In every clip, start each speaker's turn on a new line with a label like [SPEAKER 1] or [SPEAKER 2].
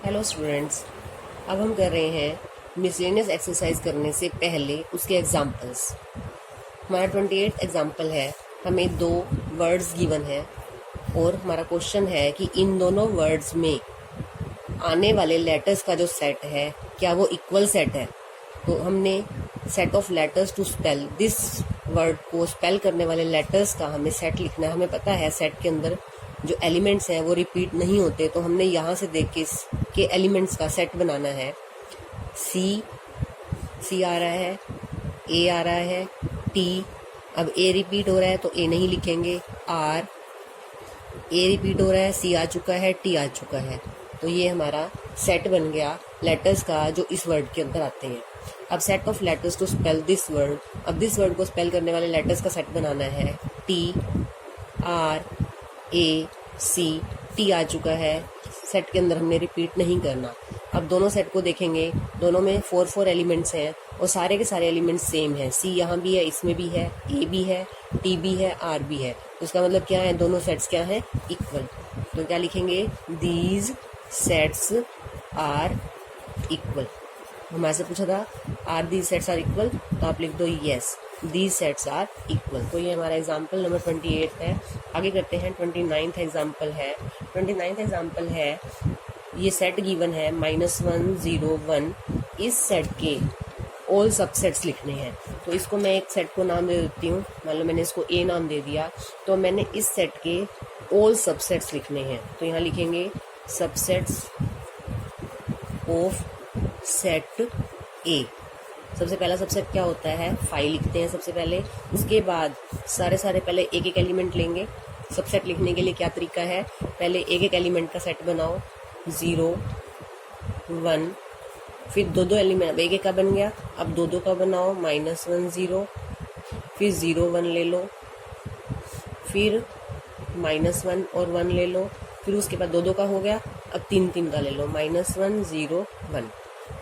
[SPEAKER 1] Hello students, अब हम कर रहे हैं मिसलेनियस एक्सरसाइज करने से पहले उसके एग्जाम्पल्स। हमारा 28 एग्जाम्पल है। हमें दो वर्ड्स गिवन है और हमारा क्वेश्चन है कि इन दोनों वर्ड्स में आने वाले लेटर्स का जो सेट है क्या वो इक्वल सेट है। तो हमने set of letters to spell this word को स्पेल करने वाले लेटर्स का हमें सेट लिखना है। हमें पता है सेट के अंदर जो एलिमेंट्स हैं वो रिपीट नहीं होते, तो हमने यहाँ से देख के इसके एलिमेंट्स का सेट बनाना है। सी आ रहा है, ए आ रहा है, टी, अब ए रिपीट हो रहा है तो ए नहीं लिखेंगे। आर, ए रिपीट हो रहा है, सी आ चुका है, टी आ चुका है, तो ये हमारा सेट बन गया लेटर्स का जो इस वर्ड के अंदर आते हैं। अब set of letters to spell this word, अब दिस वर्ड को स्पेल करने वाले लेटर्स का सेट बनाना है। T, R, A, C, T आ चुका है, सेट के अंदर हमने रिपीट नहीं करना। अब दोनों सेट को देखेंगे, दोनों में 4 एलिमेंट्स हैं और सारे के सारे एलिमेंट्स सेम हैं। सी यहाँ भी है, इसमें भी है, ए भी है, टी भी है, आर भी है, तो इसका मतलब क्या है, दोनों सेट्स क्या हैं, इक्वल। तो क्या लिखेंगे, दीज सेट्स आर इक्वल। हमारे से पूछा था are these sets are equal, तो आप लिख दो yes these sets are equal. तो ये हमारा एग्जाम्पल नंबर 28 है। आगे करते हैं 29th एग्जाम्पल है। 29th एग्जाम्पल है, ये सेट गिवन है -1 0 1। इस सेट के ऑल सबसेट्स लिखने हैं। तो इसको मैं एक सेट को नाम दे देती हूँ, मान लो मैंने इसको ए नाम दे दिया, तो मैंने इस सेट के ऑल सबसेट्स लिखने हैं। तो यहाँ लिखेंगे सबसेट्स ऑफ सेट ए। सबसे पहला सबसेट क्या होता है, 5 लिखते हैं सबसे पहले। उसके बाद सारे पहले एक एक एलिमेंट लेंगे। सबसेट लिखने के लिए क्या तरीका है, पहले एक एक एलिमेंट का सेट बनाओ, 0 1, फिर दो एलिमेंट, एक एक का बन गया, अब दो का बनाओ, -1 0, फिर 0 1 ले लो, फिर -1 और 1 ले लो, फिर उसके बाद दो का हो गया, अब 3 का ले लो, -1 0 1।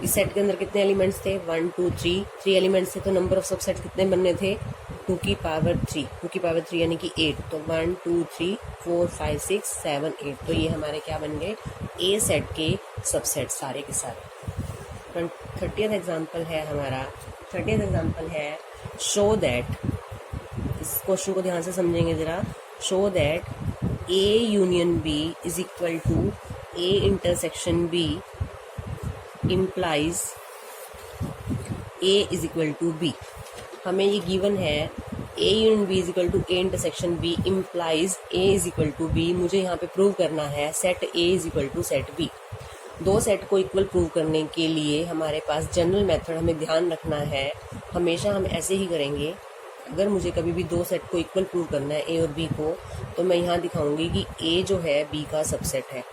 [SPEAKER 1] इस सेट के अंदर कितने एलिमेंट्स थे, 1 2 3 एलिमेंट्स थे, तो नंबर ऑफ सबसेट कितने बनने थे, 2 की पावर 3 यानी कि 8। तो 1 2 3 4 5 6 7 8, तो ये हमारे क्या बन गए, ए सेट के सबसेट सारे के सारे। 30th एग्जाम्पल है हमारा। 30th एग्जाम्पल है, शो दैट, इस क्वेश्चन को ध्यान से समझेंगे जरा। Show that A union B is equal to A intersection B implies A is equal to B। हमें ये गिवन है A union B is equal to A intersection B implies A is equal to B। मुझे यहाँ पे prove करना है set A is equal to set B। दो set को इक्वल प्रूव करने के लिए हमारे पास जनरल मेथड हमें ध्यान रखना है, हमेशा हम ऐसे ही करेंगे। अगर मुझे कभी भी दो सेट को इक्वल प्रूव करना है A और B को, तो मैं यहाँ दिखाऊंगी कि A जो है B का सबसेट है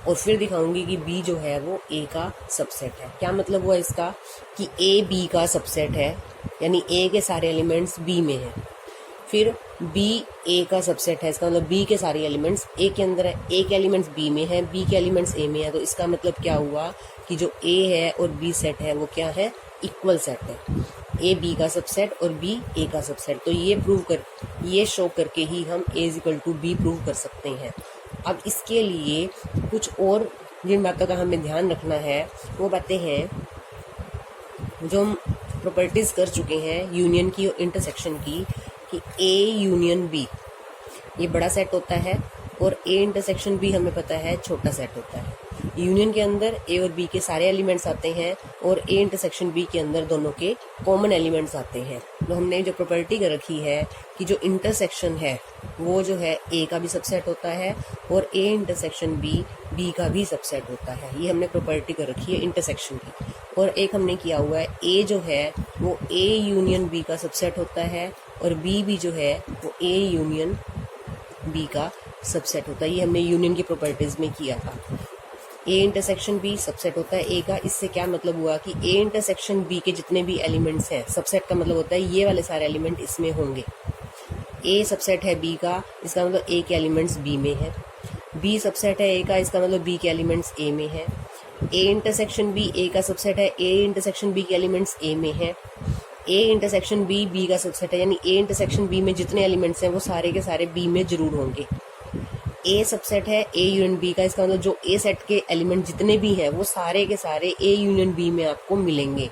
[SPEAKER 1] और फिर दिखाऊंगी कि B जो है वो A का सबसेट है। क्या मतलब हुआ इसका, कि A B का सबसेट है, यानी A के सारे एलिमेंट्स B में हैं, फिर B A का सबसेट है, इसका मतलब B के सारे एलिमेंट्स A के अंदर है, A के एलिमेंट्स B में हैं, B के एलिमेंट्स A में है। तो इसका मतलब क्या हुआ कि जो A है और B सेट है वो क्या है, इक्वल सेट है। A B का सबसेट और B A का सबसेट। तो ये शो करके ही हम A = B प्रूव कर सकते हैं। अब इसके लिए कुछ और जिन बातों का हमें ध्यान रखना है वो बातें हैं जो हम प्रॉपर्टीज कर चुके हैं यूनियन की और इंटरसेक्शन की, कि A यूनियन B ये बड़ा सेट होता है और A इंटरसेक्शन B हमें पता है छोटा सेट होता है। यूनियन के अंदर A और B के सारे एलिमेंट्स आते हैं और A इंटरसेक्शन B के अंदर दोनों के कॉमन एलिमेंट्स आते हैं। तो हमने जो प्रॉपर्टी कर रखी है कि जो इंटरसेक्शन है वो जो है A का भी सबसेट होता है और A इंटरसेक्शन B का भी सबसेट होता है। ये हमने प्रॉपर्टी कर रखी है इंटरसेक्शन की। और एक हमने किया हुआ है A जो है वो A यूनियन B का सबसेट होता है और B भी जो है वो A यूनियन B का सबसेट होता है। ये हमने यूनियन की प्रॉपर्टीज में किया था। A इंटरसेक्शन B सबसेट होता है A का। इससे क्या मतलब हुआ कि A इंटरसेक्शन B के जितने भी एलिमेंट्स हैं, सबसेट का मतलब होता है ये वाले सारे एलिमेंट इसमें होंगे। A सबसेट है B का, इसका मतलब A के एलिमेंट्स B में है। B सबसेट है A का, इसका मतलब B के एलिमेंट्स A में है। A इंटरसेक्शन B A का सबसेट है, A इंटरसेक्शन B के एलिमेंट्स A में है। A इंटरसेक्शन B का सबसेट है, यानी A इंटरसेक्शन B में जितने एलिमेंट्स हैं वो सारे के सारे B में जरूर होंगे। ए सबसेट है ए यूनियन बी का, इसका मतलब जो ए सेट के एलिमेंट जितने भी हैं वो सारे के सारे ए यूनियन बी में आपको मिलेंगे।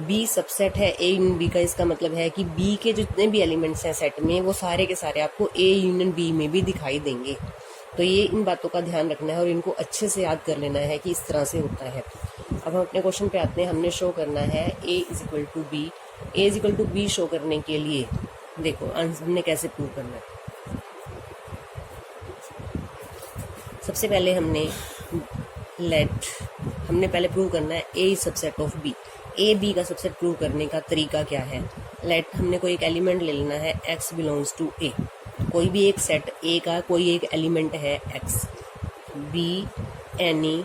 [SPEAKER 1] बी सबसेट है ए यूनियन बी का, इसका मतलब है कि बी के जितने भी एलिमेंट्स हैं सेट में वो सारे के सारे आपको ए यूनियन बी में भी दिखाई देंगे। तो ये इन बातों का ध्यान रखना है और इनको अच्छे से याद कर लेना है कि इस तरह से होता है। अब हम अपने क्वेश्चन पे आते हैं। हमने शो करना है A is equal to B. A is equal to B show करने के लिए देखो हमने कैसे प्रूव करना है। सबसे पहले हमने पहले प्रूव करना है A is subset of B. A B का सबसेट प्रूव करने का तरीका क्या है। हमने कोई एक एलिमेंट ले लेना है x बिलोंग्स टू ए। कोई भी एक सेट ए का कोई एक एलिमेंट है x। बी एनी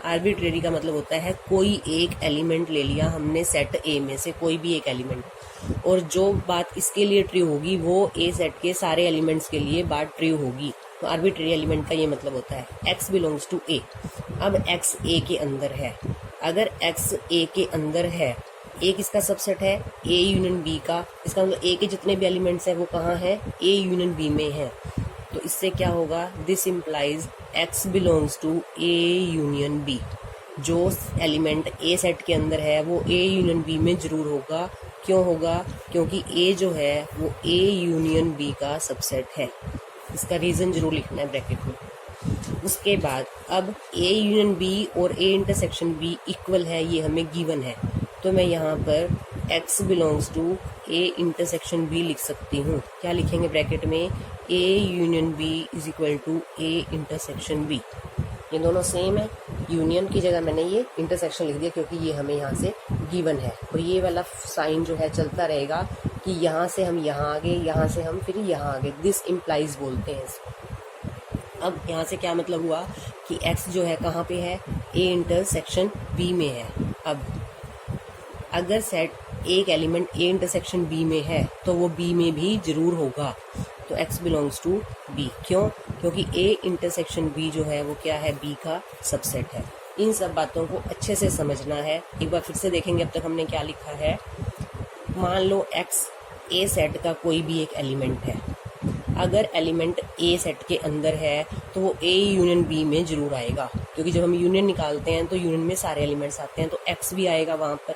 [SPEAKER 1] आर्बिट्रेरी का मतलब होता है कोई एक एलिमेंट ले लिया हमने सेट ए में से, कोई भी एक एलिमेंट, और जो बात इसके लिए ट्रू होगी वो ए सेट के सारे एलिमेंट्स के लिए बात ट्रू होगी। तो आर्बिट्रेरी एलिमेंट का ये मतलब होता है x बिलोंग्स टू ए। अब x ए के अंदर है। अगर x ए के अंदर है, ए किसका सबसेट है ए यूनियन बी का, इसका मतलब ए के जितने भी एलिमेंट्स हैं वो कहाँ हैं ए यूनियन बी में हैं। तो इससे क्या होगा, this implies x belongs to A union B. जो एलिमेंट ए सेट के अंदर है वो ए यूनियन बी में जरूर होगा। क्यों होगा, क्योंकि ए जो है वो ए यूनियन बी का सबसेट है। इसका रीजन जरूर लिखना है ब्रैकेट में। उसके बाद अब ए यूनियन बी और ए इंटरसेक्शन बी इक्वल है, ये हमें गिवन है। तो मैं यहाँ पर x belongs to A intersection B लिख सकती हूँ। क्या लिखेंगे ब्रैकेट में, A union B is equal to A intersection B. ये दोनों सेम है, यूनियन की जगह मैंने ये इंटरसेक्शन लिख दिया क्योंकि ये हमें यहाँ से गिवन है। और ये वाला साइन जो है चलता रहेगा कि यहाँ से हम यहाँ आगे, यहाँ से हम फिर यहाँ आगे, दिस इम्प्लाइज बोलते हैं इसको। अब यहाँ से क्या मतलब हुआ कि x जो है कहाँ पे है, ए इंटरसेक्शन बी में है। अब अगर सेट एक एलिमेंट ए इंटरसेक्शन बी में है तो वो बी में भी जरूर होगा। तो x बिलोंग्स टू बी। क्यों, क्योंकि ए इंटरसेक्शन बी जो है वो क्या है, बी का सबसेट है। इन सब बातों को अच्छे से समझना है। एक बार फिर से देखेंगे अब तक हमने क्या लिखा है। मान लो x ए सेट का कोई भी एक एलिमेंट है। अगर एलिमेंट ए सेट के अंदर है तो वो ए यूनियन बी में जरूर आएगा, क्योंकि जब हम यूनियन निकालते हैं तो यूनियन में सारे एलिमेंट्स आते हैं, तो x भी आएगा वहाँ पर।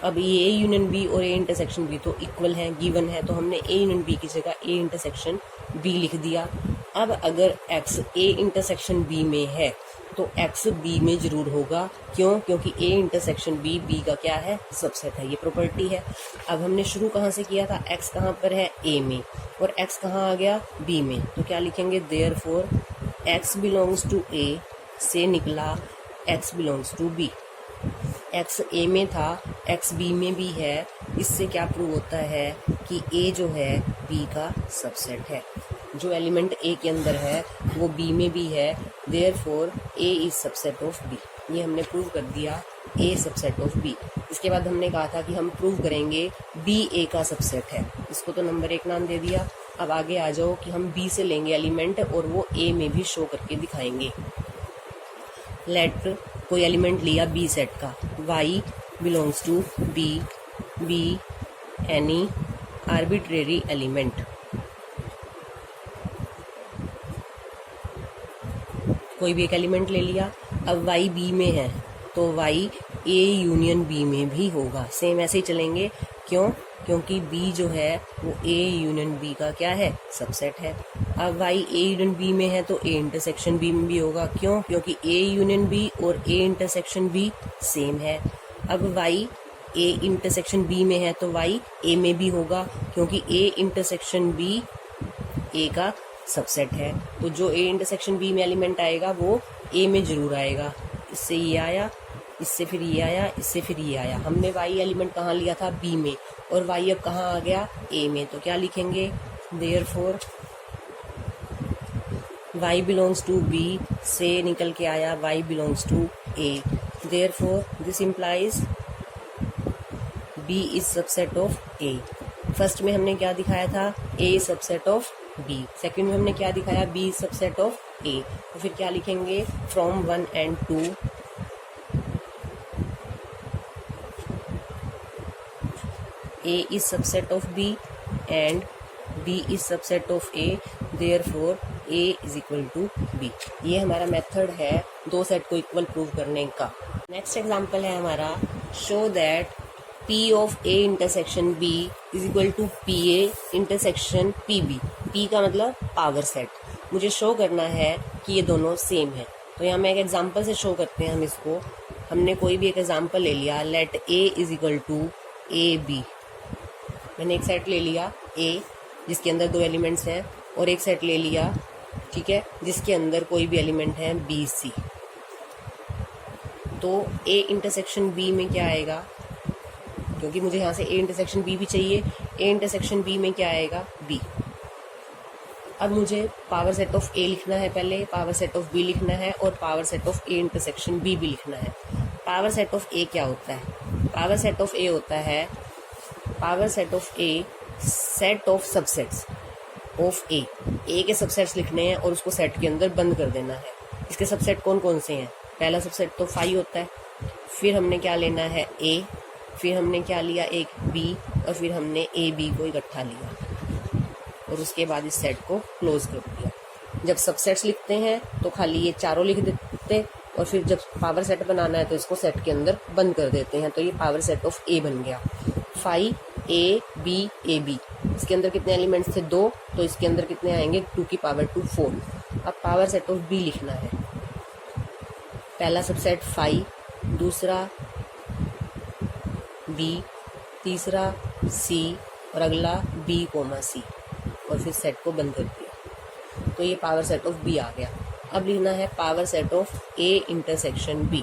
[SPEAKER 1] अब ये ए यूनियन बी और ए इंटरसेक्शन बी तो इक्वल है, गिवन है, तो हमने ए यूनियन बी की जगह ए इंटरसेक्शन बी लिख दिया। अब अगर x ए इंटरसेक्शन बी में है तो x बी में जरूर होगा। क्यों, क्योंकि ए इंटरसेक्शन बी बी का क्या है, सबसेट है, ये प्रॉपर्टी है। अब हमने शुरू कहाँ से किया था, x कहाँ पर है, ए में, और x कहाँ आ गया, b में। तो क्या लिखेंगे, therefore x belongs to a से निकला x belongs to b। x a में था, x b में भी है। इससे क्या प्रूव होता है कि a जो है b का सबसेट है। जो एलिमेंट a के अंदर है वो b में भी है, therefore a is subset of b। ये हमने प्रूव कर दिया, a सबसेट ऑफ b। इसके बाद हमने कहा था कि हम प्रूव करेंगे b a का सबसेट है। इसको तो नंबर 1 नाम दे दिया। अब आगे आ जाओ कि हम b से लेंगे एलिमेंट और वो a में भी शो करके दिखाएंगे। लेट कोई एलिमेंट लिया b सेट का, y belongs to b any arbitrary element. कोई भी एक एलिमेंट ले लिया। अब y b में है तो y a यूनियन b में भी होगा। सेम ऐसे ही चलेंगे। क्यों, क्योंकि b जो है वो a यूनियन b का क्या है, सबसेट है। अब y a यूनियन b में है तो a इंटरसेक्शन b में भी होगा। क्यों, क्योंकि a यूनियन b और a इंटरसेक्शन b सेम है। अब y a इंटरसेक्शन b में है तो y a में भी होगा, क्योंकि a इंटरसेक्शन b a का सबसेट है। तो जो a इंटरसेक्शन b में एलिमेंट आएगा वो a में जरूर आएगा। इससे ये आया, इससे फिर ये आया, इससे फिर ये आया। हमने y एलिमेंट कहाँ लिया था, b में, और y अब कहाँ आ गया, a में। तो क्या लिखेंगे, therefore y belongs to b से निकल के आया y belongs to a। Therefore this implies b is subset of a। First में हमने क्या दिखाया था, a subset of b। Second में हमने क्या दिखाया, b सबसेट ऑफ a। तो फिर क्या लिखेंगे, from 1 and 2 a is subset of b and B is subset of A, therefore A is equal to B। ये हमारा मेथड है दो सेट को इक्वल प्रूव करने का। नेक्स्ट एग्जांपल है हमारा, show that P of A intersection B is equal to PA intersection PB। P का मतलब पावर सेट। मुझे शो करना है कि ये दोनों सेम है। तो यहाँ मैं एक एग्जांपल से शो करते हैं हम इसको। हमने कोई भी एक एग्जांपल ले लिया, let A is equal to AB। मैंने एक सेट ले लिया A जिसके अंदर दो एलिमेंट्स हैं, और एक सेट ले लिया, ठीक है, जिसके अंदर कोई भी एलिमेंट है BC। तो A इंटरसेक्शन B में क्या आएगा, क्योंकि मुझे यहाँ से A इंटरसेक्शन B भी चाहिए, A इंटरसेक्शन B में क्या आएगा, B। अब मुझे पावर सेट ऑफ A लिखना है, पहले पावर सेट ऑफ B लिखना है, और power set of A intersection B भी लिखना है। पावर सेट ऑफ A क्या होता है? पावर सेट ऑफ A होता है power set of A set of subsets of A। A के सबसेट्स लिखने हैं और उसको सेट के अंदर बंद कर देना है। इसके सबसेट कौन कौन से हैं? पहला सबसेट तो 5 होता है, फिर हमने क्या लेना है A, फिर हमने क्या लिया एक B, और फिर हमने A B को इकट्ठा लिया और उसके बाद इस सेट को क्लोज कर दिया। जब सबसेट्स लिखते हैं तो खाली ये चारों लिख देते, और फिर जब पावर सेट बनाना है तो इसको सेट के अंदर बंद कर देते हैं। तो ये पावर सेट ऑफ A बन गया। 5 A B A B। इसके अंदर कितने एलिमेंट्स थे? 2, तो इसके अंदर कितने आएंगे? 2 की पावर 2 4। अब पावर सेट ऑफ B लिखना है। पहला सबसेट 5, दूसरा B, तीसरा C, और अगला B, C, और फिर सेट को बंद कर दिया। तो ये पावर सेट ऑफ B आ गया। अब लिखना है power set of A intersection B।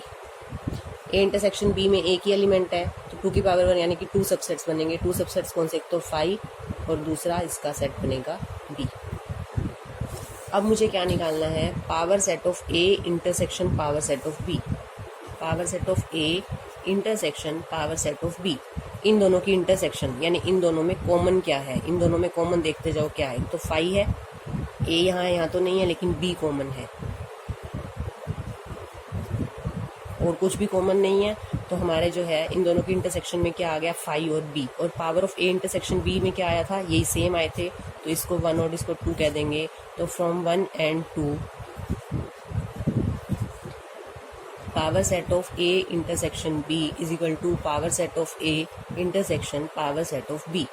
[SPEAKER 1] A intersection B में एक ही एलिमेंट है, तो 2 की पावर 1 यानी कि 2 सबसेट्स बनेंगे। 2 सबसेट्स कौन से? एक तो 5 और दूसरा इसका सेट बनेगा B। अब मुझे क्या निकालना है? Power set of A intersection power set of B। Power set of A intersection power set of B। इन दोनों की इंटरसेक्शन यानी इन दोनों में कॉमन क्या है? इन दोनों में कॉमन देखते जाओ क्या है। तो 5 है, A यहाँ तो नहीं है, लेकिन B कॉमन है, और कुछ भी कॉमन नहीं है। तो हमारे जो है इन दोनों की इंटरसेक्शन में क्या आ गया? 5 और B। और power of A intersection B में क्या आया था? यही सेम आए थे, तो इसको 1 और इसको 2 कह देंगे। तो from 1 and 2 power set of A intersection B is equal to power set of A intersection power set of B।